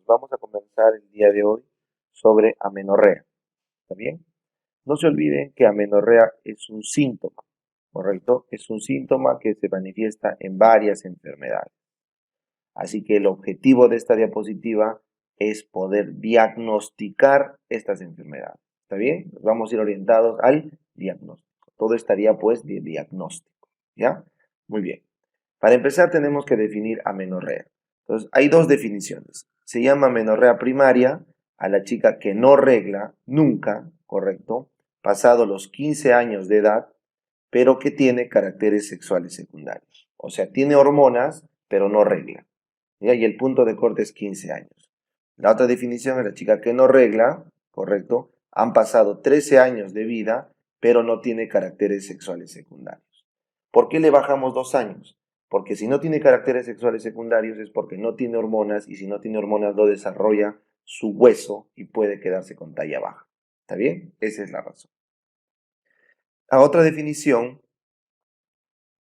vamos a comenzar el día de hoy sobre amenorrea. ¿Está bien? No se olviden que amenorrea es un síntoma, ¿correcto? Es un síntoma que se manifiesta en varias enfermedades. Así que el objetivo de esta diapositiva es poder diagnosticar estas enfermedades. ¿Está bien? Nos vamos a ir orientados al diagnóstico. Todo estaría pues de diagnóstico. ¿Ya? Muy bien. Para empezar tenemos que definir amenorrea. Entonces, hay dos definiciones. Se llama amenorrea primaria a la chica que no regla nunca, ¿correcto? Pasado los 15 años de edad, pero que tiene caracteres sexuales secundarios. O sea, tiene hormonas, pero no regla. ¿Ya? Y el punto de corte es 15 años. La otra definición es la chica que no regla, ¿correcto? Han pasado 13 años de vida, pero no tiene caracteres sexuales secundarios. ¿Por qué le bajamos 2 años? Porque si no tiene caracteres sexuales secundarios es porque no tiene hormonas y si no tiene hormonas no desarrolla su hueso y puede quedarse con talla baja. ¿Está bien? Esa es la razón. La otra definición,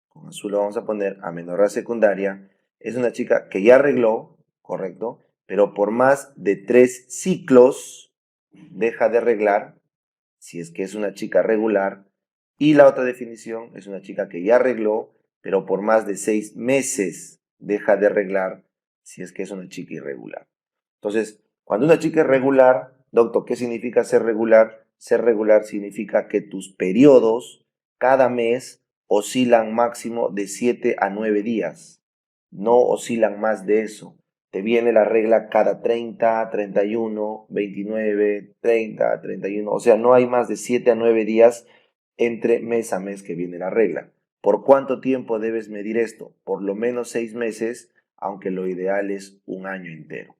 con azul lo vamos a poner, amenorrea secundaria, es una chica que ya arregló, correcto, pero por más de 3 ciclos deja de arreglar, si es que es una chica regular. Y la otra definición es una chica que ya arregló, pero por más de 6 meses deja de arreglar, si es que es una chica irregular. Entonces, cuando una chica es regular, doctor, ¿qué significa ser regular? Ser regular significa que tus periodos cada mes oscilan máximo de 7 a 9 días. No oscilan más de eso. Te viene la regla cada 30, 31, 29, 30, 31. O sea, no hay más de 7 a 9 días entre mes a mes que viene la regla. ¿Por cuánto tiempo debes medir esto? Por lo menos 6 meses, aunque lo ideal es un año entero.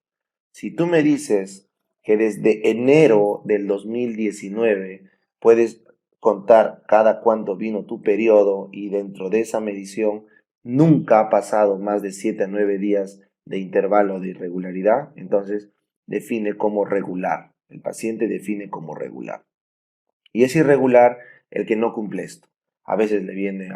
Si tú me dices que desde enero del 2019 puedes contar cada cuánto vino tu periodo y dentro de esa medición nunca ha pasado más de 7 a 9 días de intervalo de irregularidad, entonces define como regular. El paciente define como regular. Y es irregular el que no cumple esto. A veces le viene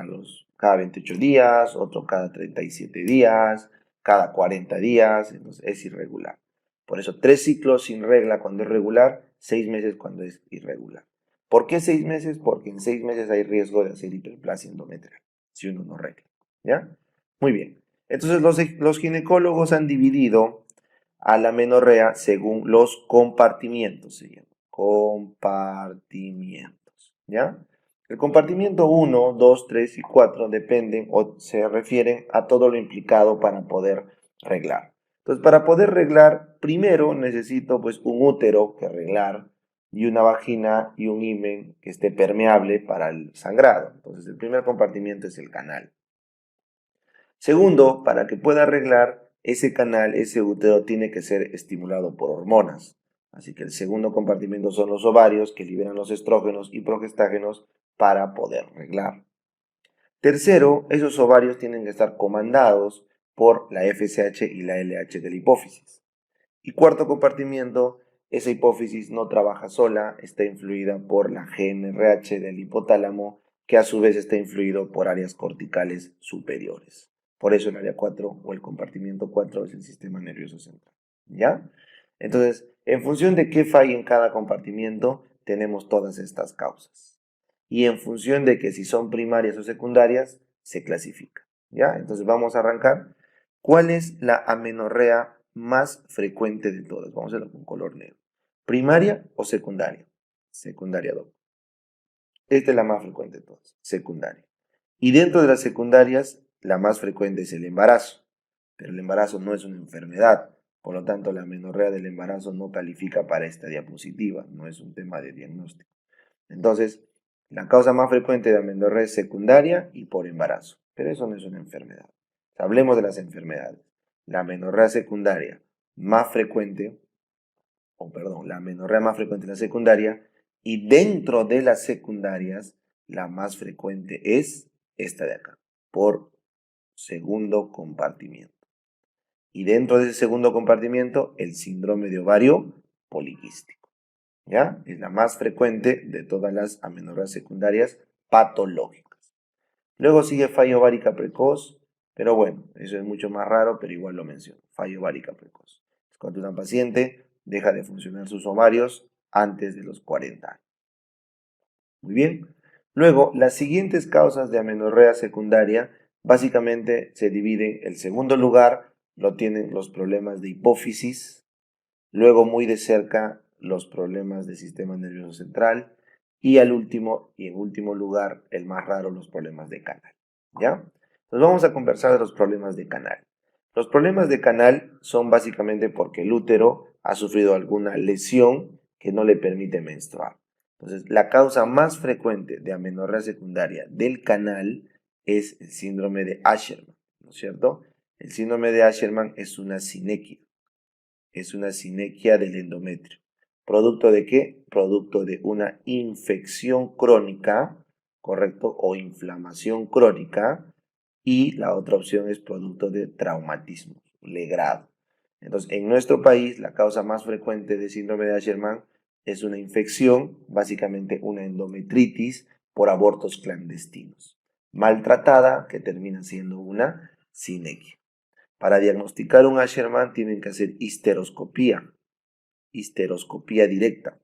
cada 28 días, otro cada 37 días, cada 40 días, entonces es irregular. Por eso 3 ciclos sin regla cuando es regular, 6 meses cuando es irregular. ¿Por qué 6 meses? Porque en 6 meses hay riesgo de hacer hiperplasia endometrial, si uno no regla. ¿Ya? Muy bien. Entonces los ginecólogos han dividido a la menorrea según los compartimientos, se llama. Compartimientos, ¿ya? El compartimiento 1, 2, 3 y 4 dependen o se refieren a todo lo implicado para poder reglar. Entonces, para poder reglar, primero necesito pues un útero que reglar y una vagina y un himen que esté permeable para el sangrado. Entonces, el primer compartimiento es el canal. Segundo, para que pueda arreglar, ese canal, ese útero, tiene que ser estimulado por hormonas. Así que el segundo compartimento son los ovarios que liberan los estrógenos y progestágenos para poder arreglar. Tercero, esos ovarios tienen que estar comandados por la FSH y la LH de la hipófisis. Y cuarto compartimiento, esa hipófisis no trabaja sola, está influida por la GNRH del hipotálamo, que a su vez está influido por áreas corticales superiores. Por eso el área 4 o el compartimiento 4 es el sistema nervioso central. ¿Ya? Entonces, en función de qué falla en cada compartimiento, tenemos todas estas causas. Y en función de que si son primarias o secundarias, se clasifica. ¿Ya? Entonces vamos a arrancar. ¿Cuál es la amenorrea más frecuente de todas? Vamos a hacerlo con color negro. ¿Primaria o secundaria? Secundaria, doctor. Esta es la más frecuente de todas, secundaria. Y dentro de las secundarias, la más frecuente es el embarazo. Pero el embarazo no es una enfermedad. Por lo tanto, la amenorrea del embarazo no califica para esta diapositiva. No es un tema de diagnóstico. Entonces, la causa más frecuente de amenorrea es secundaria y por embarazo. Pero eso no es una enfermedad. Hablemos de las enfermedades. La amenorrea secundaria más frecuente, la amenorrea más frecuente es la secundaria, y dentro de las secundarias, la más frecuente es esta de acá, por segundo compartimiento. Y dentro de ese segundo compartimiento, el síndrome de ovario poliquístico. ¿Ya? Es la más frecuente de todas las amenorreas secundarias patológicas. Luego sigue fallo ovárica precoz, pero bueno, eso es mucho más raro, pero igual lo menciono. Fallo ovárica precoz. Cuando una paciente deja de funcionar sus ovarios antes de los 40 años. Muy bien. Luego, las siguientes causas de amenorrea secundaria básicamente se dividen. El segundo lugar lo tienen los problemas de hipófisis, luego muy de cerca los problemas del sistema nervioso central y al último y en último lugar, el más raro, los problemas de canal. ¿Ya? Entonces vamos a conversar de los problemas de canal. Los problemas de canal son básicamente porque el útero ha sufrido alguna lesión que no le permite menstruar. Entonces, la causa más frecuente de amenorrea secundaria del canal es el síndrome de Asherman, ¿no es cierto? El síndrome de Asherman es una sinequia del endometrio. ¿Producto de qué? Producto de una infección crónica, ¿correcto? O inflamación crónica. Y la otra opción es producto de traumatismo, legrado. Entonces, en nuestro país, la causa más frecuente de síndrome de Asherman es una infección, básicamente una endometritis por abortos clandestinos, maltratada, que termina siendo una sinequia. Para diagnosticar un Asherman tienen que hacer histeroscopía directa,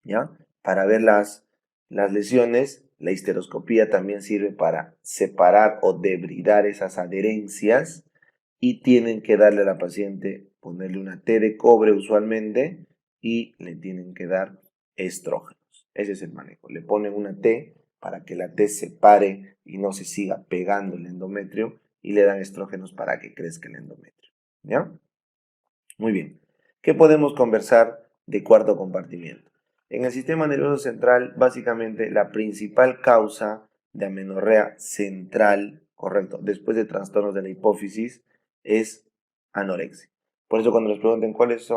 ¿ya? Para ver las lesiones, la histeroscopía también sirve para separar o debridar esas adherencias y tienen que darle a la paciente, ponerle una T de cobre usualmente y le tienen que dar estrógenos. Ese es el manejo. Le ponen una T para que la T se pare y no se siga pegando el endometrio y le dan estrógenos para que crezca el endometrio. ¿Ya? Muy bien. ¿Qué podemos conversar de cuarto compartimiento? En el sistema nervioso central, básicamente la principal causa de amenorrea central, correcto, después de trastornos de la hipófisis, es anorexia. Por eso cuando les pregunten cuál es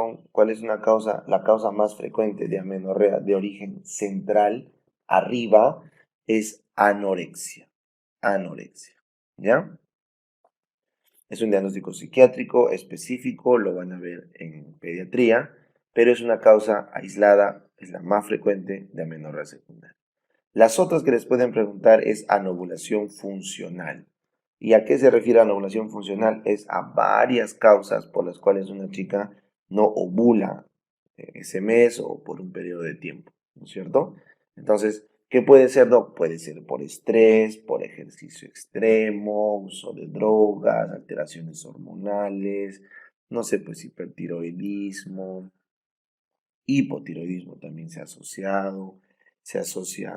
la causa más frecuente de amenorrea de origen central, arriba, es anorexia. Anorexia. ¿Ya? Es un diagnóstico psiquiátrico específico, lo van a ver en pediatría, pero es una causa aislada, es la más frecuente de amenorrea secundaria. Las otras que les pueden preguntar es anovulación funcional. ¿Y a qué se refiere anovulación funcional? Es a varias causas por las cuales una chica no ovula ese mes o por un periodo de tiempo, ¿no es cierto? Entonces, ¿qué puede ser, Doc? Puede ser por estrés, por ejercicio extremo, uso de drogas, alteraciones hormonales, no sé, pues hipertiroidismo, hipotiroidismo también se asocia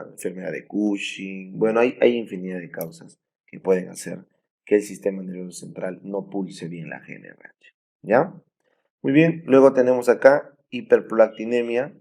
a enfermedad de Cushing. Bueno, hay infinidad de causas que pueden hacer que el sistema nervioso central no pulse bien la GnRH. ¿Ya? Muy bien, luego tenemos acá hiperprolactinemia.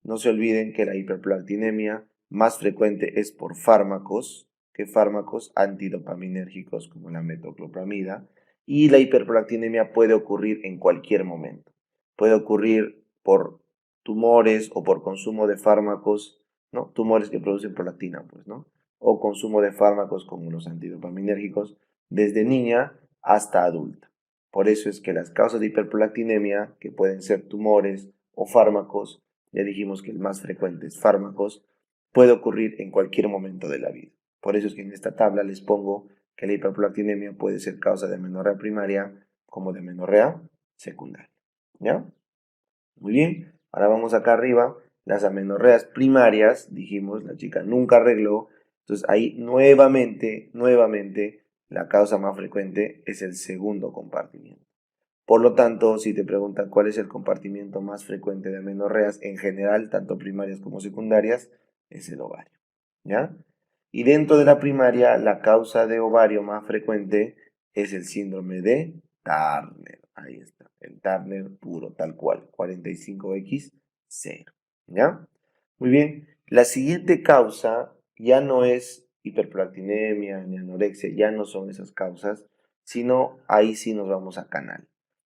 No se olviden que la hiperprolactinemia más frecuente es por fármacos. ¿Qué fármacos? Antidopaminérgicos como la metoclopramida. Y la hiperprolactinemia puede ocurrir en cualquier momento. Puede ocurrir por tumores o por consumo de fármacos, ¿no? Tumores que producen prolactina, pues, ¿no? O consumo de fármacos como los antidopaminérgicos desde niña hasta adulta. Por eso es que las causas de hiperprolactinemia, que pueden ser tumores o fármacos, ya dijimos que el más frecuente es fármacos, puede ocurrir en cualquier momento de la vida. Por eso es que en esta tabla les pongo que la hiperprolactinemia puede ser causa de amenorrea primaria como de amenorrea secundaria. ¿Ya? Muy bien, ahora vamos acá arriba, las amenorreas primarias, dijimos, la chica nunca arregló, entonces ahí nuevamente, la causa más frecuente es el segundo compartimiento. Por lo tanto, si te preguntan cuál es el compartimiento más frecuente de amenorreas en general, tanto primarias como secundarias, es el ovario, ¿ya? Y dentro de la primaria, la causa de ovario más frecuente es el síndrome de Turner. Ahí está, el Turner puro, tal cual, 45X0, ¿ya? Muy bien, la siguiente causa ya no es hiperprolactinemia ni anorexia, ya no son esas causas, sino ahí sí nos vamos a canal.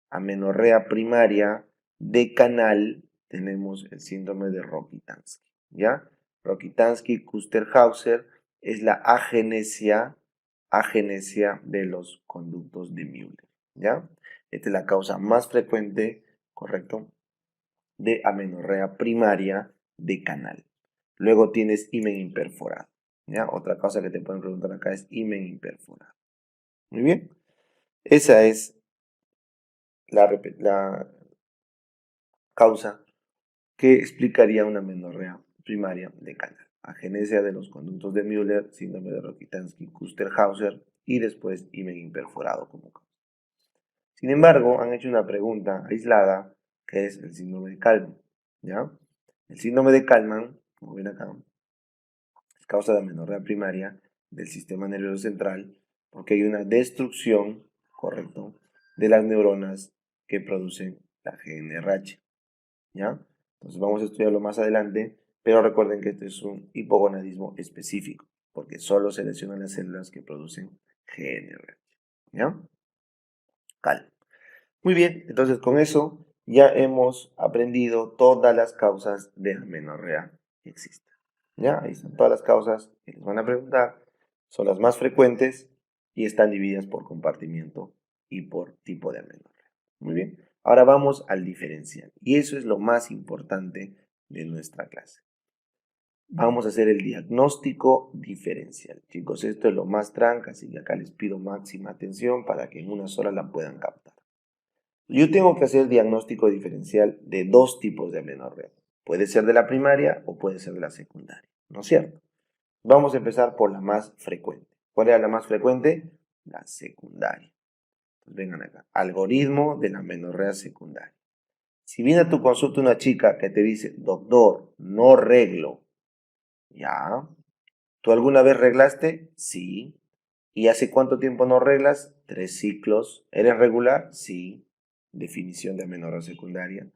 Amenorrea primaria de canal tenemos el síndrome de Rokitansky, ¿ya? Rokitansky-Kusterhauser es la agenesia de los conductos de Müller, ¿ya? Esta es la causa más frecuente, ¿correcto?, de amenorrea primaria de canal. Luego tienes himen imperforado, ¿ya? Otra cosa que te pueden preguntar acá es himen imperforado. Muy bien. Esa es causa que explicaría una amenorrea primaria de canal. Agenesia de los conductos de Müller, síndrome de Rokitansky-Kuster-Hauser y después himen imperforado como causa. Sin embargo, han hecho una pregunta aislada que es el síndrome de Kalman. ¿Ya? El síndrome de Kalman, como ven acá, es causa de amenorrea primaria del sistema nervioso central porque hay una destrucción, correcto, de las neuronas que producen la GNRH. ¿Ya? Entonces vamos a estudiarlo más adelante, pero recuerden que este es un hipogonadismo específico, porque solo se lesionan las células que producen GNRH. ¿Ya? Cal. Muy bien, entonces con eso ya hemos aprendido todas las causas de amenorrea que existen. ¿Ya? Ahí están todas las causas que les van a preguntar, son las más frecuentes y están divididas por compartimiento y por tipo de amenorrea. Muy bien, ahora vamos al diferencial y eso es lo más importante de nuestra clase. Vamos a hacer el diagnóstico diferencial. Chicos, esto es lo más tranca, así que acá les pido máxima atención para que en una sola la puedan captar. Yo tengo que hacer diagnóstico diferencial de dos tipos de amenorrea. Puede ser de la primaria o puede ser de la secundaria, ¿no es cierto? Vamos a empezar por la más frecuente. ¿Cuál era la más frecuente? La secundaria. Entonces vengan acá. Algoritmo de la amenorrea secundaria. Si viene a tu consulta una chica que te dice, doctor, no reglo, ¿ya? ¿Tú alguna vez reglaste? Sí. ¿Y hace cuánto tiempo no reglas? 3 ciclos. ¿Eres regular? Sí. Definición de amenorrea secundaria.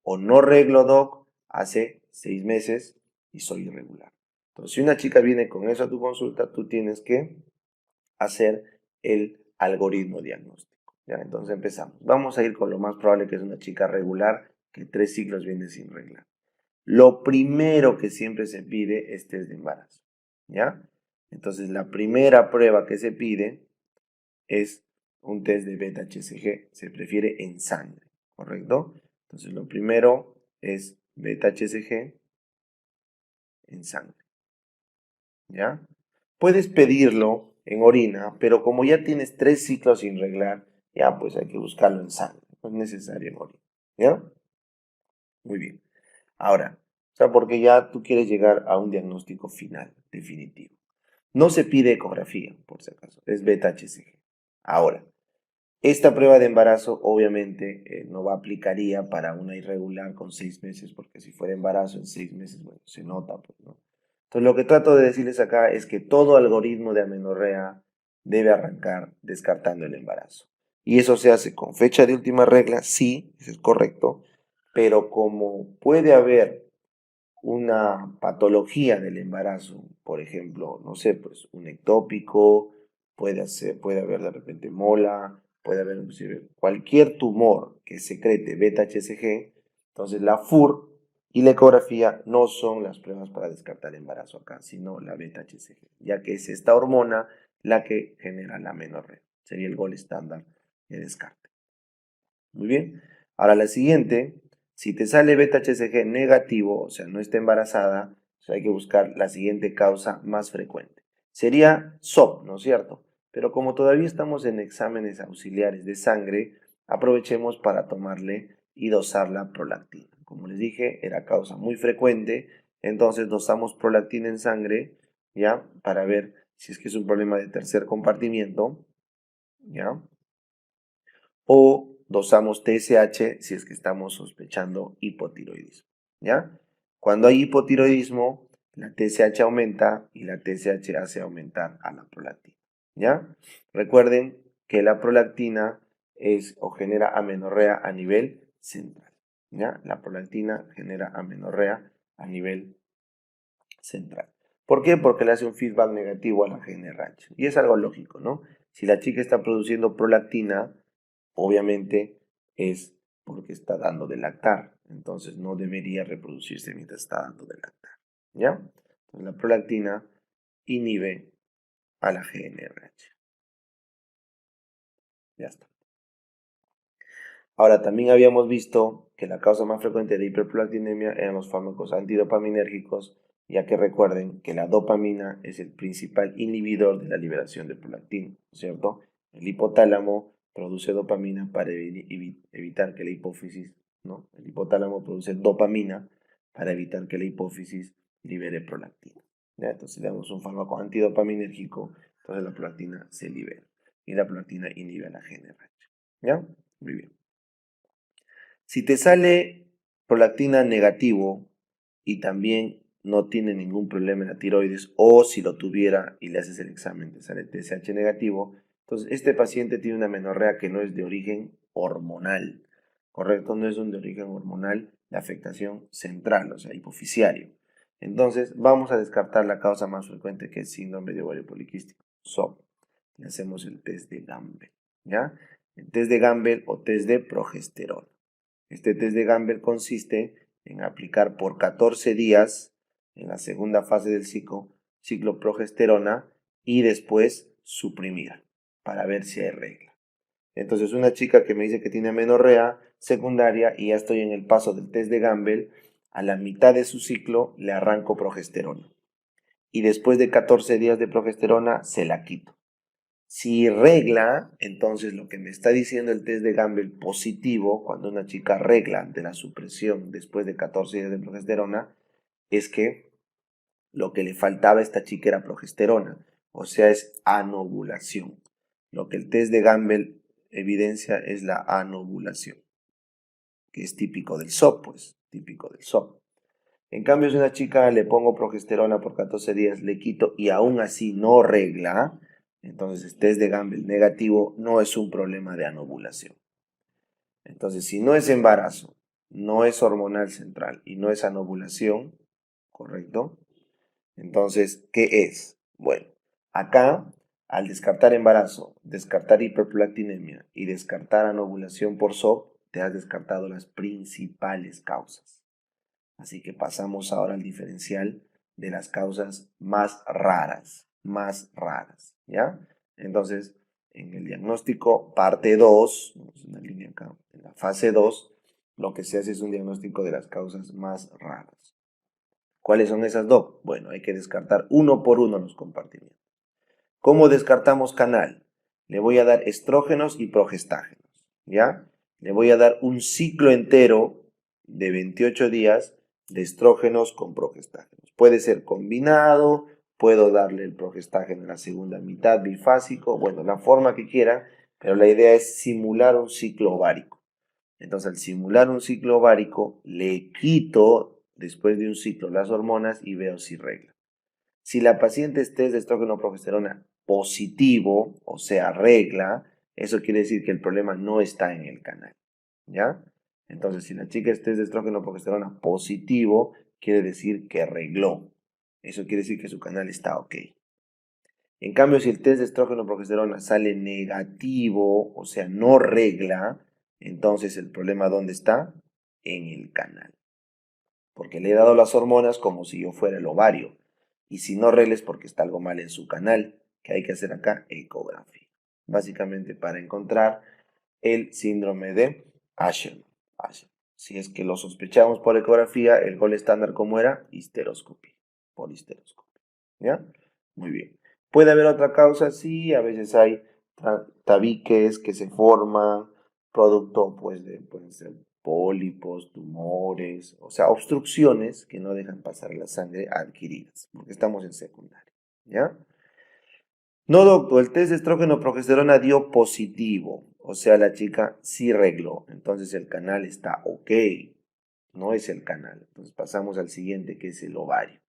O no reglo, doc, hace 6 meses y soy irregular. Entonces, si una chica viene con eso a tu consulta, tú tienes que hacer el algoritmo diagnóstico. ¿Ya? Entonces empezamos. Vamos a ir con lo más probable que es una chica regular que 3 ciclos viene sin reglar. Lo primero que siempre se pide es test de embarazo. ¿Ya? Entonces, la primera prueba que se pide es un test de beta-HCG. Se prefiere en sangre, ¿correcto? Entonces, lo primero es beta-HCG en sangre. ¿Ya? Puedes pedirlo en orina, pero como ya tienes 3 ciclos sin reglar, ya pues hay que buscarlo en sangre. No es necesario en orina. ¿Ya? Muy bien. Ahora, o sea, porque ya tú quieres llegar a un diagnóstico final, definitivo. No se pide ecografía, por si acaso, es beta-HCG. Ahora, esta prueba de embarazo obviamente no aplicaría para una irregular con 6 meses, porque si fuera embarazo en 6 meses, bueno, se nota, pues, ¿no? Entonces, lo que trato de decirles acá es que todo algoritmo de amenorrea debe arrancar descartando el embarazo. Y eso se hace con fecha de última regla, sí, eso es correcto, pero como puede haber una patología del embarazo, por ejemplo, no sé, pues un ectópico, puede haber de repente mola, puede haber inclusive cualquier tumor que secrete beta-HCG, entonces la FUR y la ecografía no son las pruebas para descartar el embarazo acá, sino la beta-HCG, ya que es esta hormona la que genera la amenorrea. Sería el gol estándar de descarte. Muy bien. Ahora la siguiente, si te sale beta-HCG negativo, o sea, no está embarazada, o sea, hay que buscar la siguiente causa más frecuente. Sería SOP, ¿no es cierto? Pero como todavía estamos en exámenes auxiliares de sangre, aprovechemos para tomarle y dosar la prolactina. Como les dije, era causa muy frecuente, entonces dosamos prolactina en sangre, ¿ya? Para ver si es que es un problema de tercer compartimiento, ¿ya? O dosamos TSH si es que estamos sospechando hipotiroidismo, ¿ya? Cuando hay hipotiroidismo, la TSH aumenta y la TSH hace aumentar a la prolactina, ¿ya? Recuerden que la prolactina es o genera amenorrea a nivel central, ¿ya? La prolactina genera amenorrea a nivel central. ¿Por qué? Porque le hace un feedback negativo a la GNRH. Y es algo lógico, ¿no? Si la chica está produciendo prolactina, obviamente es porque está dando de lactar. Entonces no debería reproducirse mientras está dando de lactar. ¿Ya? Entonces la prolactina inhibe a la GNRH. Ya está. Ahora, también habíamos visto que la causa más frecuente de hiperprolactinemia eran los fármacos antidopaminérgicos, ya que recuerden que la dopamina es el principal inhibidor de la liberación de prolactina, ¿cierto? El hipotálamo produce dopamina para evitar que la hipófisis ¿no? El hipotálamo produce dopamina para evitar que la hipófisis libere prolactina. ¿Ya? Entonces, si le damos un fármaco antidopaminérgico, entonces la prolactina se libera. Y la prolactina inhibe la GnRH. ¿Ya? Muy bien. Si te sale prolactina negativo y también no tiene ningún problema en la tiroides, o si lo tuviera y le haces el examen, te sale TSH negativo, entonces este paciente tiene una amenorrea que no es de origen hormonal, ¿correcto? No es un de origen hormonal de afectación central, o sea, hipofisiario. Entonces vamos a descartar la causa más frecuente, que es síndrome de ovario poliquístico, SOP. Le hacemos el test de Gamble, ¿ya? El test de Gamble o test de progesterona. Este test de Gamble consiste en aplicar por 14 días en la segunda fase del ciclo progesterona y después suprimir para ver si hay regla. Entonces, una chica que me dice que tiene amenorrea secundaria y ya estoy en el paso del test de Gamble, a la mitad de su ciclo le arranco progesterona y después de 14 días de progesterona se la quito. Si regla, entonces lo que me está diciendo el test de Gamble positivo, cuando una chica regla ante la supresión después de 14 días de progesterona, es que lo que le faltaba a esta chica era progesterona, o sea, es anovulación. Lo que el test de Gamble evidencia es la anovulación, que es típico del SOP, pues, típico del SOP. En cambio, si a una chica le pongo progesterona por 14 días, le quito y aún así no regla, entonces test de Gamble negativo no es un problema de anovulación. Entonces, si no es embarazo, no es hormonal central y no es anovulación, ¿correcto? Entonces, ¿qué es? Bueno, acá, al descartar embarazo, descartar hiperprolactinemia y descartar anovulación por SOP, te has descartado las principales causas. Así que pasamos ahora al diferencial de las causas más raras, ¿ya? Entonces, en el diagnóstico parte 2, una línea acá, en la fase 2, lo que se hace es un diagnóstico de las causas más raras. ¿Cuáles son esas dos? Bueno, hay que descartar uno por uno los compartimientos. ¿Cómo descartamos canal? Le voy a dar estrógenos y progestágenos, ¿ya? Le voy a dar un ciclo entero de 28 días de estrógenos con progestágenos. Puede ser combinado, puedo darle el progestágeno en la segunda mitad, bifásico, bueno, la forma que quiera, pero la idea es simular un ciclo ovárico. Entonces, al simular un ciclo ovárico, le quito después de un ciclo las hormonas y veo si regla. Si la paciente es test de estrógeno progesterona positivo, o sea, regla, eso quiere decir que el problema no está en el canal, ¿ya? Entonces, si la chica es test de estrógeno progesterona positivo, quiere decir que regló. Eso quiere decir que su canal está ok. En cambio, si el test de estrógeno progesterona sale negativo, o sea, no regla, entonces el problema ¿dónde está? En el canal. Porque le he dado las hormonas como si yo fuera el ovario. Y si no regla es porque está algo mal en su canal, que hay que hacer acá ecografía. Básicamente para encontrar el síndrome de Asherman. Si es que lo sospechamos por ecografía, el gol estándar como era histeroscopia, por histeroscopia. ¿Ya? Muy bien. ¿Puede haber otra causa? Sí, a veces hay tabiques que se forman, producto pues de, pueden ser pólipos, tumores, o sea, obstrucciones que no dejan pasar la sangre adquiridas, porque estamos en secundaria, ¿ya? No, doctor, el test de estrógeno progesterona dio positivo, o sea, la chica sí regló, entonces el canal está ok, no es el canal. Entonces pasamos al siguiente, que es el ovario.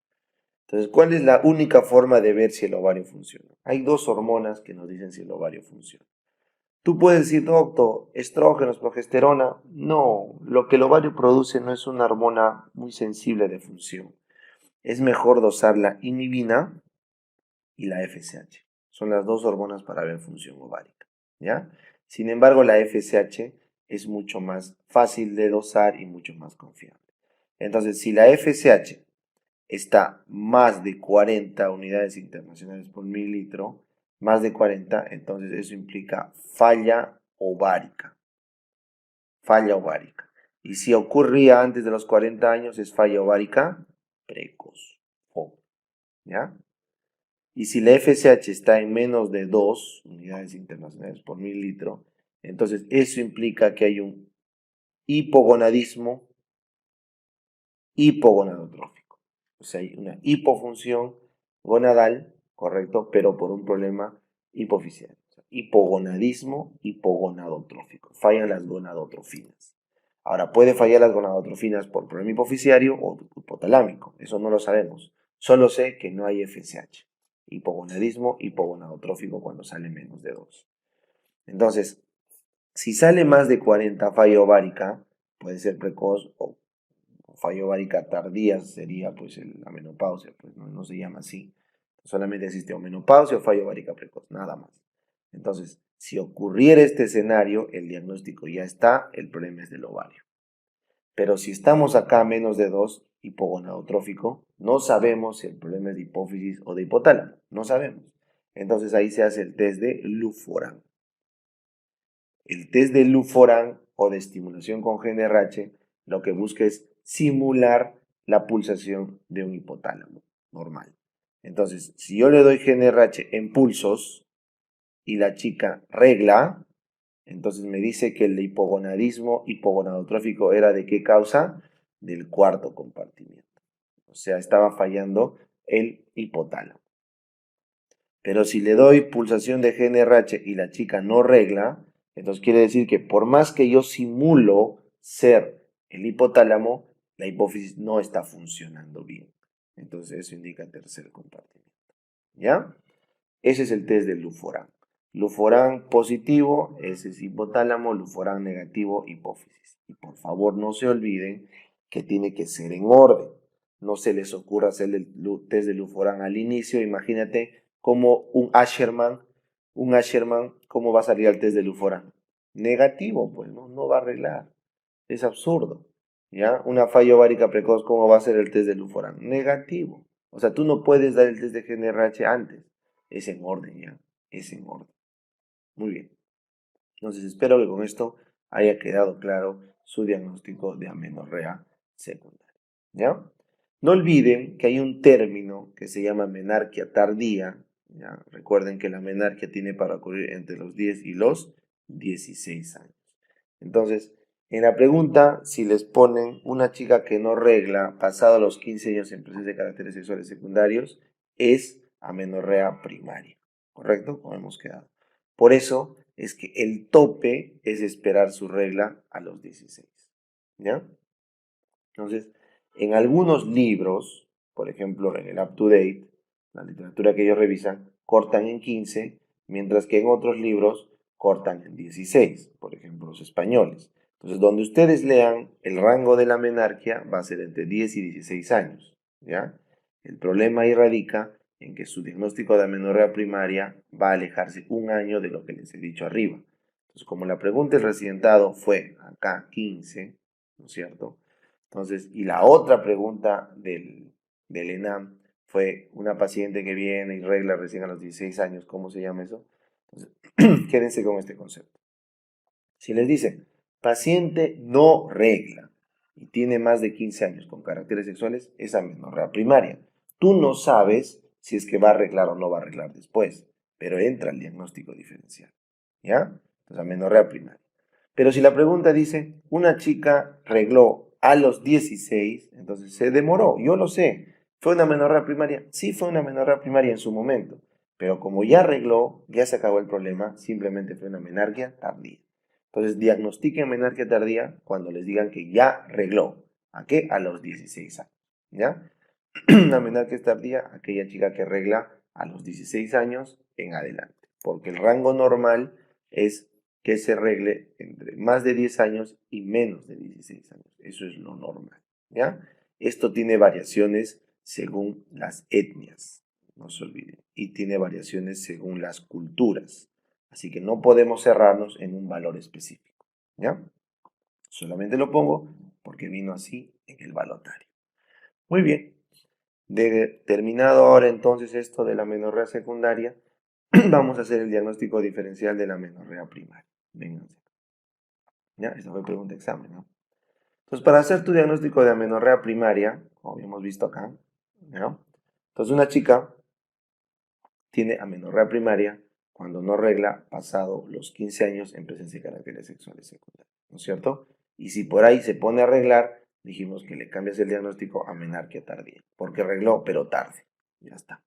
Entonces, ¿cuál es la única forma de ver si el ovario funciona? Hay dos hormonas que nos dicen si el ovario funciona. Tú puedes decir, doctor, estrógenos, progesterona. No, lo que el ovario produce no es una hormona muy sensible de función. Es mejor dosar la inhibina y la FSH. Son las dos hormonas para ver función ovárica, ¿ya? Sin embargo, la FSH es mucho más fácil de dosar y mucho más confiable. Entonces, si la FSH está más de 40 unidades internacionales por mililitro, más de 40, entonces eso implica falla ovárica. Falla ovárica. Y si ocurría antes de los 40 años, es falla ovárica precoz. ¿Ya? Y si la FSH está en menos de 2 unidades internacionales por mililitro, entonces eso implica que hay un hipogonadismo hipogonadotrófico. O sea, hay una hipofunción gonadal, correcto, pero por un problema hipofisiario. O sea, hipogonadismo hipogonadotrófico. Fallan las gonadotrofinas. Ahora, puede fallar las gonadotrofinas por problema hipofisiario o hipotalámico. Eso no lo sabemos. Solo sé que no hay FSH. Hipogonadismo hipogonadotrófico cuando sale menos de 2. Entonces, si sale más de 40, falla ovárica, puede ser precoz o falla ovárica tardía, sería pues la menopausia, pues no se llama así. Solamente existe o menopausia o falla ovárica precoz, nada más. Entonces, si ocurriera este escenario, el diagnóstico ya está, el problema es del ovario. Pero si estamos acá a menos de 2, hipogonadotrófico, no sabemos si el problema es de hipófisis o de hipotálamo, no sabemos. Entonces ahí se hace el test de Luforán. El test de Luforán o de estimulación con GNRH lo que busca es simular la pulsación de un hipotálamo normal. Entonces, si yo le doy GNRH en pulsos y la chica regla, entonces me dice que el hipogonadismo hipogonadotrófico era ¿de qué causa? Del cuarto compartimiento. O sea, estaba fallando el hipotálamo. Pero si le doy pulsación de GNRH y la chica no regla, entonces quiere decir que por más que yo simulo ser el hipotálamo, la hipófisis no está funcionando bien. Entonces eso indica tercer compartimiento. ¿Ya? Ese es el test del Luforán. Luforán positivo, ese es hipotálamo, Luforán negativo, hipófisis. Y por favor no se olviden que tiene que ser en orden. No se les ocurra hacer el test de Luforán al inicio. Imagínate como un Asherman, ¿cómo va a salir el test de Luforán? Negativo, pues no va a arreglar. Es absurdo. ¿Ya? Una falla ovárica precoz, ¿cómo va a ser el test de Luforán? Negativo. O sea, tú no puedes dar el test de GNRH antes. Es en orden, ¿ya? Es en orden. Muy bien. Entonces, espero que con esto haya quedado claro su diagnóstico de amenorrea secundaria. ¿Ya? No olviden que hay un término que se llama menarquia tardía. ¿Ya? Recuerden que la menarquia tiene para ocurrir entre los 10 y los 16 años. Entonces, en la pregunta, si les ponen una chica que no regla pasado los 15 años en presencia de caracteres sexuales secundarios, es amenorrea primaria. ¿Correcto? Como hemos quedado. Por eso es que el tope es esperar su regla a los 16. ¿Ya? Entonces, en algunos libros, por ejemplo, en el Up to Date, la literatura que ellos revisan, cortan en 15, mientras que en otros libros cortan en 16, por ejemplo, los españoles. Entonces, donde ustedes lean, el rango de la menarquia va a ser entre 10 y 16 años, ¿ya? El problema ahí radica en que su diagnóstico de amenorrea primaria va a alejarse un año de lo que les he dicho arriba. Entonces, como la pregunta del residentado fue acá 15, ¿no es cierto? Entonces, y la otra pregunta del ENAM fue una paciente que viene y regla recién a los 16 años, ¿cómo se llama eso? Entonces, quédense con este concepto. Si les dicen, paciente no regla y tiene más de 15 años con caracteres sexuales, es amenorrea primaria. Tú no sabes si es que va a arreglar o no va a arreglar después, pero entra el diagnóstico diferencial. ¿Ya? Entonces, amenorrea primaria. Pero si la pregunta dice, una chica regló a los 16, entonces se demoró, yo lo sé. ¿Fue una amenorrea primaria? Sí, fue una amenorrea primaria en su momento, pero como ya arregló, ya se acabó el problema, simplemente fue una menarquia tardía. Entonces, diagnostiquen menarquia tardía cuando les digan que ya arregló. ¿A qué? A los 16 años. ¿Ya? Una menarquia tardía, aquella chica que arregla a los 16 años en adelante, porque el rango normal es que se arregle entre más de 10 años y menos de 16 años. Eso es lo normal, ¿ya? Esto tiene variaciones según las etnias, no se olviden, y tiene variaciones según las culturas. Así que no podemos cerrarnos en un valor específico, ¿ya? Solamente lo pongo porque vino así en el balotario. Muy bien. Terminado ahora entonces esto de la amenorrea secundaria, vamos a hacer el diagnóstico diferencial de la amenorrea primaria. Vénganse. ¿Ya? Esta fue pregunta de examen, ¿no? Entonces, para hacer tu diagnóstico de amenorrea primaria, como hemos visto acá, ¿ya? Entonces, una chica tiene amenorrea primaria cuando no regla pasado los 15 años en presencia de caracteres sexuales secundarios, ¿no es cierto? Y si por ahí se pone a arreglar, dijimos que le cambias el diagnóstico a menarquia tardía, porque arregló, pero tarde. Ya está.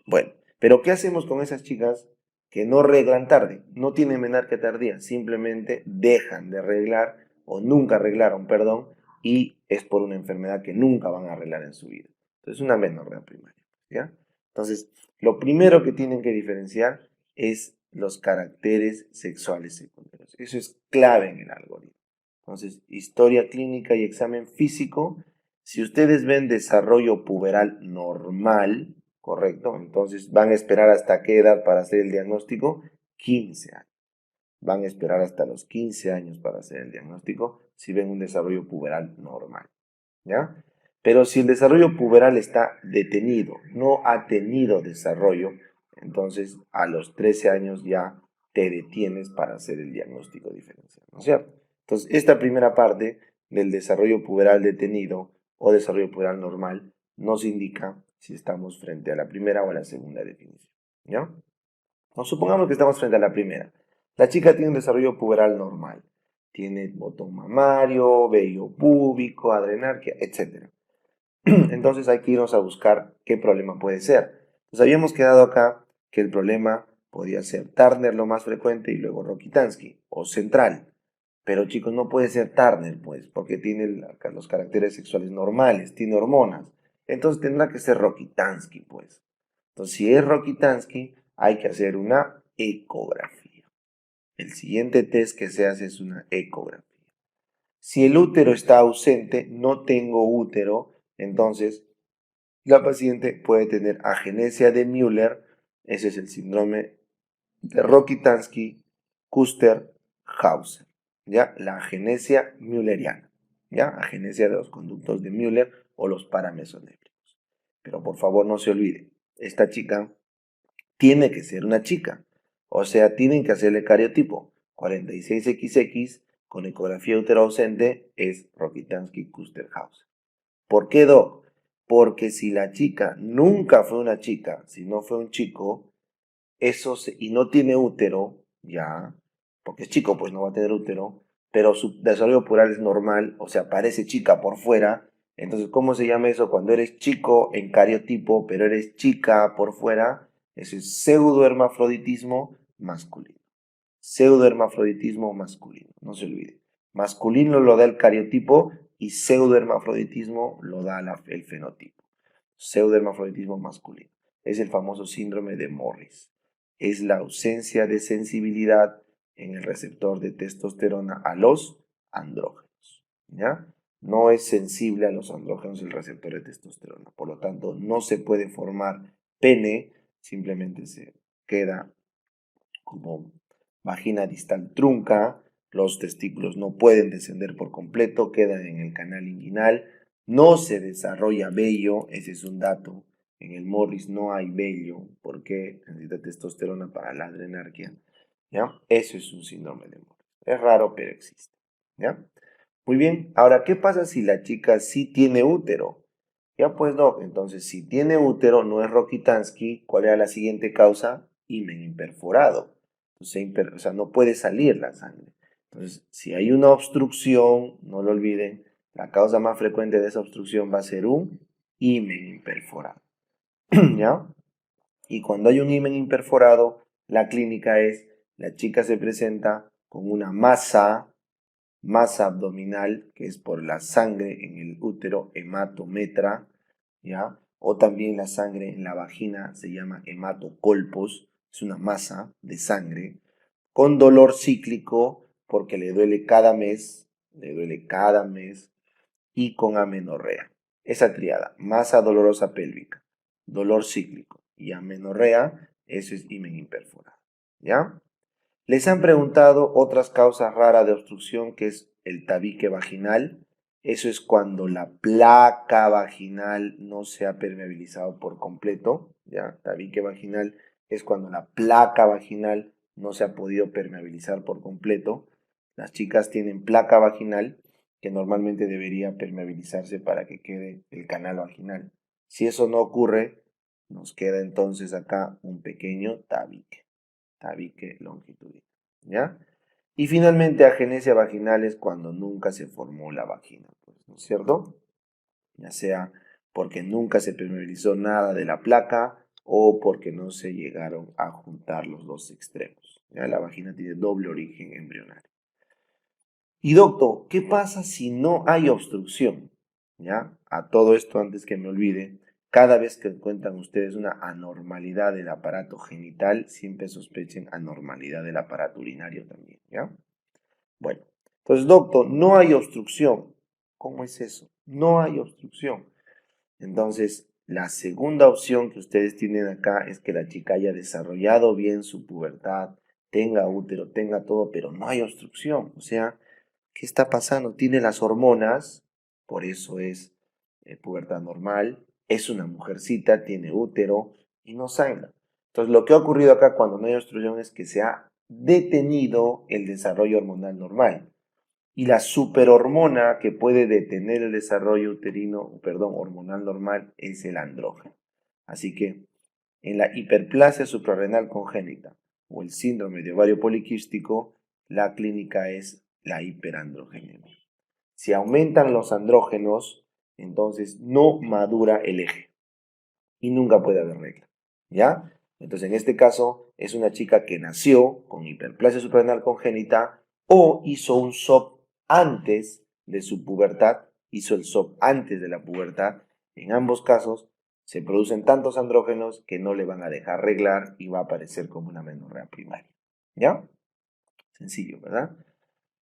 Bueno, pero ¿qué hacemos con esas chicas que no arreglan tarde? No tienen menarquia tardía, simplemente dejan de arreglar o nunca arreglaron, perdón, y es por una enfermedad que nunca van a arreglar en su vida. Entonces, una menorrea primaria, ¿ya? Entonces, lo primero que tienen que diferenciar es los caracteres sexuales secundarios. Eso es clave en el algoritmo. Entonces, historia clínica y examen físico. Si ustedes ven desarrollo puberal normal, correcto, entonces van a esperar hasta qué edad para hacer el diagnóstico? 15 años. Van a esperar hasta los 15 años para hacer el diagnóstico si ven un desarrollo puberal normal, ¿ya? Pero si el desarrollo puberal está detenido, no ha tenido desarrollo, entonces a los 13 años ya te detienes para hacer el diagnóstico diferencial, ¿no es cierto? Entonces, esta primera parte del desarrollo puberal detenido o desarrollo puberal normal nos indica si estamos frente a la primera o a la segunda definición, ¿ya? Nos supongamos que estamos frente a la primera. La chica tiene un desarrollo puberal normal. Tiene botón mamario, vello púbico, adrenarquia, etc. Entonces hay que irnos a buscar qué problema puede ser. Nos habíamos quedado acá que el problema podía ser Turner lo más frecuente y luego Rokitansky o central. Pero chicos, no puede ser Turner, pues, porque tiene los caracteres sexuales normales, tiene hormonas. Entonces tendrá que ser Rokitansky, pues. Entonces, si es Rokitansky, hay que hacer una ecografía. El siguiente test que se hace es una ecografía. Si el útero está ausente, no tengo útero, entonces la paciente puede tener agenesia de Müller, ese es el síndrome de Rokitansky-Kuster-Hauser, ¿ya? La agenesia mülleriana, ¿ya? Agenesia de los conductos de Müller o los paramesonéfricos. Pero por favor no se olvide, esta chica tiene que ser una chica, o sea, tienen que hacerle cariotipo. 46XX con ecografía útero ausente es Rokitansky-Kuster-Hauser. ¿Por qué, Doc? Porque si la chica nunca fue una chica, si no fue un chico, y no tiene útero, ya, porque es chico, pues no va a tener útero, pero su desarrollo puberal es normal, o sea, parece chica por fuera. Entonces, ¿cómo se llama eso? Cuando eres chico en cariotipo, pero eres chica por fuera, eso es pseudohermafroditismo masculino. Pseudohermafroditismo masculino, no se olvide. Masculino lo da el cariotipo y pseudohermafroditismo lo da el fenotipo. Pseudohermafroditismo masculino. Es el famoso síndrome de Morris. Es la ausencia de sensibilidad en el receptor de testosterona a los andrógenos, ¿ya? No es sensible a los andrógenos el receptor de testosterona. Por lo tanto, no se puede formar pene, simplemente se queda como vagina distal trunca, los testículos no pueden descender por completo, quedan en el canal inguinal, no se desarrolla vello, ese es un dato. En el Morris no hay vello porque necesita testosterona para la adrenarquia, ¿ya? Eso es un síndrome de Morris. Es raro, pero existe, ¿ya? Muy bien, ahora, ¿qué pasa si la chica sí tiene útero? Ya pues no, entonces si tiene útero, no es Rokitansky, ¿cuál era la siguiente causa? Himen imperforado. Entonces, o sea, no puede salir la sangre. Entonces, si hay una obstrucción, no lo olviden, la causa más frecuente de esa obstrucción va a ser un himen imperforado. ¿Ya? Y cuando hay un himen imperforado, la clínica es, la chica se presenta con una masa abdominal, que es por la sangre en el útero, hematometra, ¿ya? O también la sangre en la vagina se llama hematocolpos, es una masa de sangre, con dolor cíclico, porque le duele cada mes, y con amenorrea. Esa triada, masa dolorosa pélvica, dolor cíclico y amenorrea, eso es himen imperforado, ¿ya? Les han preguntado otras causas raras de obstrucción, que es el tabique vaginal. Eso es cuando la placa vaginal no se ha permeabilizado por completo. ¿Ya? Tabique vaginal es cuando la placa vaginal no se ha podido permeabilizar por completo. Las chicas tienen placa vaginal que normalmente debería permeabilizarse para que quede el canal vaginal. Si eso no ocurre, nos queda entonces acá un pequeño tabique longitudinal, ¿ya? Y finalmente, agenesia vaginal es cuando nunca se formó la vagina, pues, ¿no es cierto? Ya sea porque nunca se permeabilizó nada de la placa o porque no se llegaron a juntar los dos extremos. ¿Ya? La vagina tiene doble origen embrionario. Y doctor, ¿qué pasa si no hay obstrucción? ¿Ya? A todo esto, antes que me olvide, cada vez que encuentran ustedes una anormalidad del aparato genital, siempre sospechen anormalidad del aparato urinario también, ¿ya? Bueno, entonces, doctor, no hay obstrucción. ¿Cómo es eso? No hay obstrucción. Entonces, la segunda opción que ustedes tienen acá es que la chica haya desarrollado bien su pubertad, tenga útero, tenga todo, pero no hay obstrucción. O sea, ¿qué está pasando? Tiene las hormonas, por eso es pubertad normal, es una mujercita, tiene útero y no sangra. Entonces, lo que ha ocurrido acá cuando no hay obstrucción es que se ha detenido el desarrollo hormonal normal. Y la superhormona que puede detener el desarrollo uterino, perdón, hormonal normal es el andrógeno. Así que en la hiperplasia suprarrenal congénita o el síndrome de ovario poliquístico, la clínica es la hiperandrogenemia. Si aumentan los andrógenos, entonces no madura el eje y nunca puede haber regla. ¿Ya? Entonces, en este caso, es una chica que nació con hiperplasia suprarrenal congénita o hizo un SOP antes de su pubertad, hizo el SOP antes de la pubertad. En ambos casos, se producen tantos andrógenos que no le van a dejar reglar y va a aparecer como una menorrea primaria. ¿Ya? Sencillo, ¿verdad?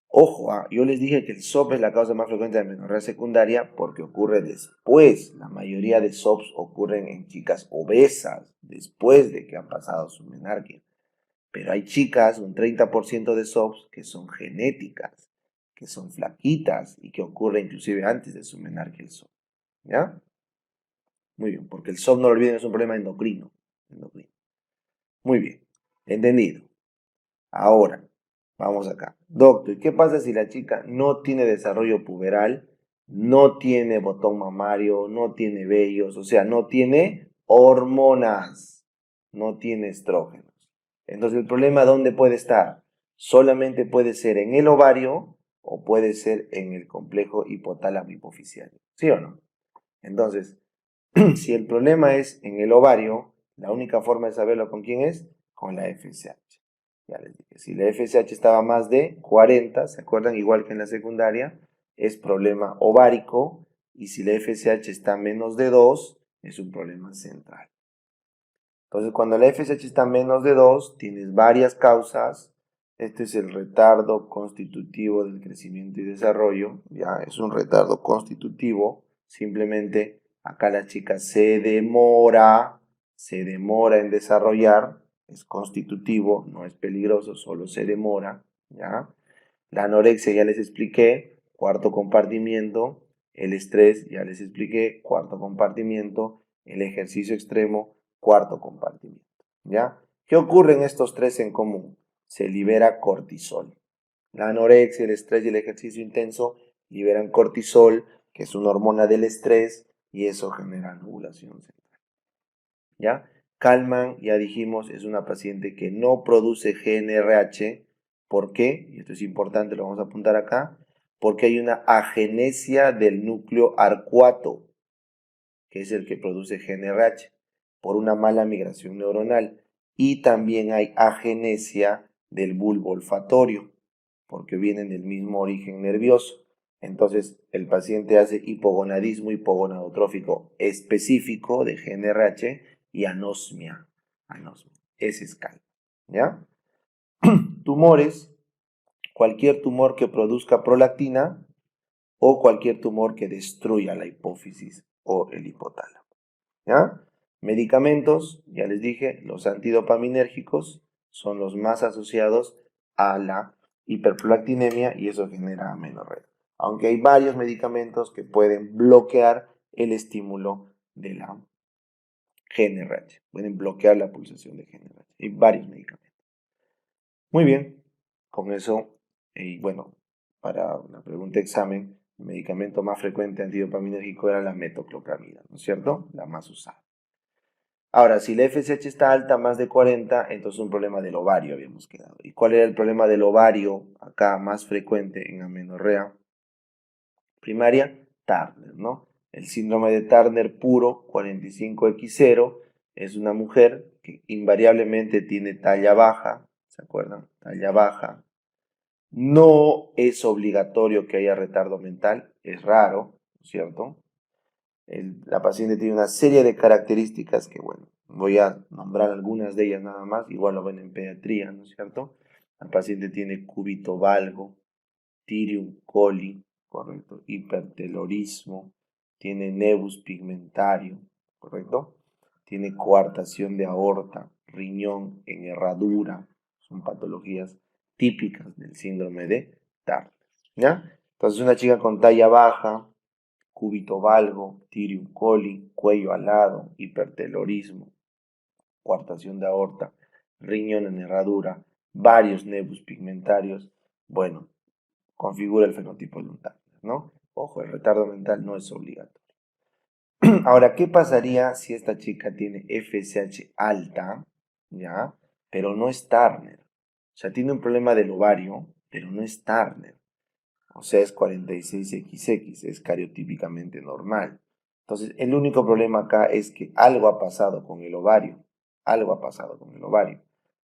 Ojo, yo les dije que el SOP es la causa más frecuente de amenorrea secundaria porque ocurre después. La mayoría de SOPs ocurren en chicas obesas, después de que han pasado su menarquia. Pero hay chicas, un 30% de SOPs, que son genéticas, que son flaquitas y que ocurre inclusive antes de su menarquia el SOP. ¿Ya? Muy bien, porque el SOP, no lo olviden, es un problema endocrino. Muy bien, entendido. Ahora, vamos acá. Doctor, ¿qué pasa si la chica no tiene desarrollo puberal, no tiene botón mamario, no tiene vellos, o sea, no tiene hormonas, no tiene estrógenos? Entonces, ¿el problema dónde puede estar? Solamente puede ser en el ovario o puede ser en el complejo hipotálamo hipoficiario. ¿Sí o no? Entonces, si el problema es en el ovario, la única forma de saberlo con quién es, con la FSH. Ya les dije, si la FSH estaba más de 40, ¿se acuerdan? Igual que en la secundaria, es problema ovárico, y si la FSH está menos de 2, es un problema central. Entonces, cuando la FSH está menos de 2, tienes varias causas. Este es el retardo constitutivo del crecimiento y desarrollo. Ya es un retardo constitutivo. Simplemente acá la chica se demora en desarrollar. Es constitutivo, no es peligroso, solo se demora. ¿Ya? La anorexia ya les expliqué, cuarto compartimiento. El estrés ya les expliqué, cuarto compartimiento. El ejercicio extremo, cuarto compartimiento. ¿Ya? ¿Qué ocurre en estos tres en común? Se libera cortisol. La anorexia, el estrés y el ejercicio intenso liberan cortisol, que es una hormona del estrés, y eso genera ovulación central. ¿Ya? Kalman, ya dijimos, es una paciente que no produce GnRH. ¿Por qué? Y esto es importante, lo vamos a apuntar acá. Porque hay una agenesia del núcleo arcuato, que es el que produce GnRH, por una mala migración neuronal. Y también hay agenesia del bulbo olfatorio, porque vienen del mismo origen nervioso. Entonces, el paciente hace hipogonadismo hipogonadotrófico específico de GnRH y anosmia. Ese es calma. ¿Ya? Tumores, cualquier tumor que produzca prolactina o cualquier tumor que destruya la hipófisis o el hipotálamo. ¿Ya? Medicamentos, ya les dije, los antidopaminérgicos son los más asociados a la hiperprolactinemia y eso genera amenorrea. Aunque hay varios medicamentos que pueden bloquear el estímulo de la GnRH, pueden bloquear la pulsación de GnRH. Hay varios medicamentos. Muy bien, con eso, y bueno, para una pregunta de examen, el medicamento más frecuente antidopaminérgico era la metoclopramida, ¿no es cierto? La más usada. Ahora, si la FSH está alta, más de 40, entonces un problema del ovario habíamos quedado. ¿Y cuál era el problema del ovario acá más frecuente en amenorrea primaria? Turner, ¿no? El síndrome de Turner puro, 45X0, es una mujer que invariablemente tiene talla baja, ¿se acuerdan? Talla baja. No es obligatorio que haya retardo mental, es raro, ¿cierto? La paciente tiene una serie de características que, bueno, voy a nombrar algunas de ellas nada más, igual lo ven en pediatría, ¿no es cierto? La paciente tiene cúbito valgo, tirium coli, correcto, hipertelorismo, tiene nevus pigmentario, correcto, tiene coartación de aorta, riñón en herradura, son patologías típicas del síndrome de Turner, ¿ya? Entonces una chica con talla baja, cúbito valgo, tirium coli, cuello alado, hipertelorismo, coartación de aorta, riñón en herradura, varios nevus pigmentarios, bueno, configura el fenotipo de un Turner, ¿no? Ojo, el retardo mental no es obligatorio. Ahora, ¿qué pasaría si esta chica tiene FSH alta, ya, pero no es Turner? O sea, tiene un problema del ovario, pero no es Turner. O sea, es 46XX, es cariotípicamente normal. Entonces, el único problema acá es que algo ha pasado con el ovario. Algo ha pasado con el ovario.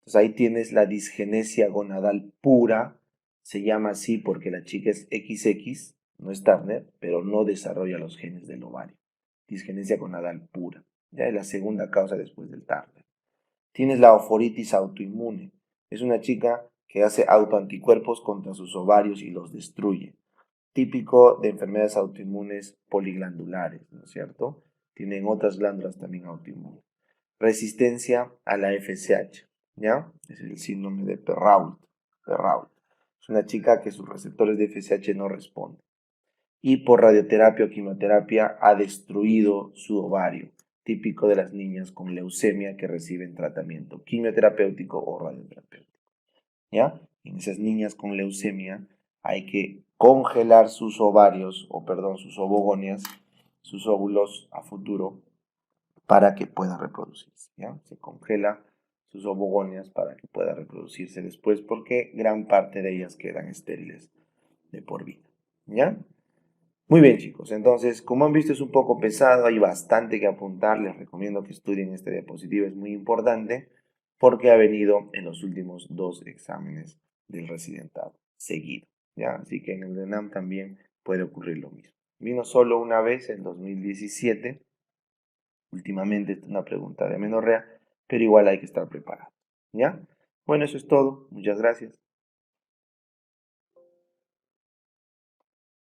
Entonces, ahí tienes la disgenesia gonadal pura. Se llama así porque la chica es XX, no es Turner, pero no desarrolla los genes del ovario. Disgenesia gonadal pura. Ya es la segunda causa después del Turner. Tienes la oforitis autoinmune. Es una chica que hace autoanticuerpos contra sus ovarios y los destruye. Típico de enfermedades autoinmunes poliglandulares, ¿no es cierto? Tienen otras glándulas también autoinmunes. Resistencia a la FSH, ¿ya? Es el síndrome de Perrault. Es una chica que sus receptores de FSH no responden. Y por radioterapia o quimioterapia ha destruido su ovario, típico de las niñas con leucemia que reciben tratamiento quimioterapéutico o radioterapéutico, ¿ya? En esas niñas con leucemia hay que congelar sus ovarios, o perdón, sus ovogonias, sus óvulos a futuro para que pueda reproducirse, ¿ya? Se congela sus ovogonias para que pueda reproducirse después porque gran parte de ellas quedan estériles de por vida, ¿ya? Muy bien, chicos, entonces, como han visto, es un poco pesado, hay bastante que apuntar, les recomiendo que estudien este diapositiva, es muy importante porque ha venido en los últimos 2 exámenes del residentado seguido, ¿ya? Así que en el ENAM también puede ocurrir lo mismo. Vino solo una vez en 2017, últimamente es una pregunta de amenorrea, pero igual hay que estar preparado, ¿ya? Bueno, eso es todo, muchas gracias.